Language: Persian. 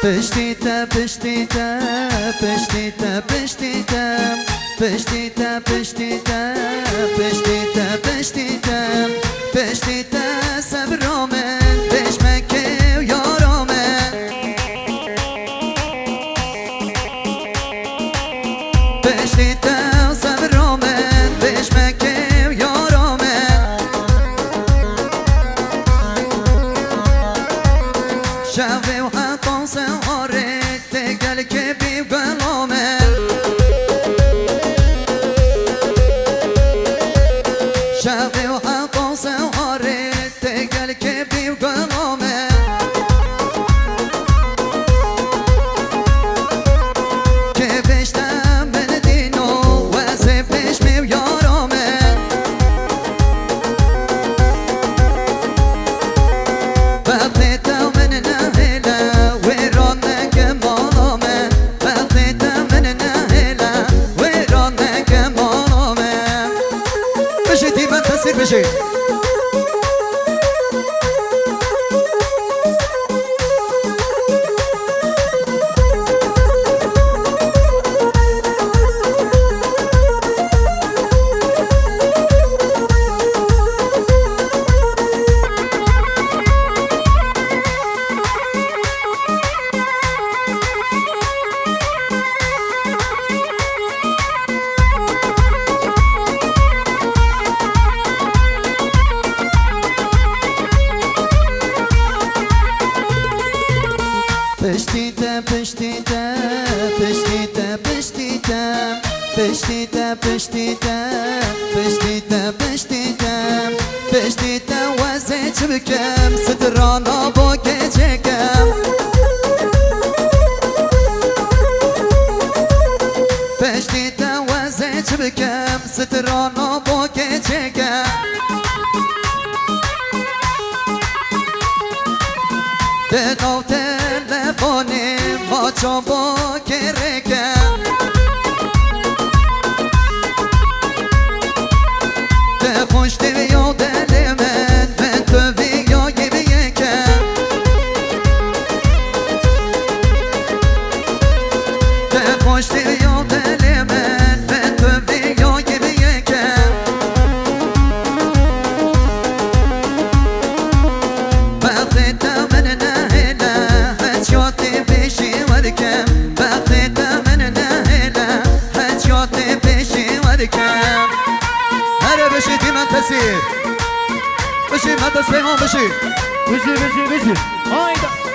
پشتیتا پشتیتا پشتیتا پشتیتا پشتیتا پشتیتا پشتیتا پشتیتا پشتیتا صبرامن پشمکه و یارامن پشتیتا صبرامن پشمکه و یارامن شاوی و حقا سواره تگل که بی بلامن شاوی و حقا سواره تگل که بی بلامن که بشتم من دینو وزه پشمی و یارامن بقیتا من نهلا ویران نگه مالامن بقیتا من نهلا ویران نگه مالامن بشی دیبن تصیر بشی پشتیتا پشتیتا پشتیتا پشتیتا پشتیتا پشتیتا پشتیتا پشتیتا پشتیتا وزه چه بکم سترانا با گچه کم پشتیتا وزه چه بکم سترانا با گچه کم دنو تلفونی ما چوبو کرکم ده خوش دیو دل من تو ویو یکم ده خوش دیو دل من تو ویو یکم بقیتا من نهلا هجیاتی پیشی ورکم بقیتا من نهلا هجیاتی پیشی ورکم هره بشی دیمن تصیر بشی من دست پیمان بشی بشی بشی بشی آیدا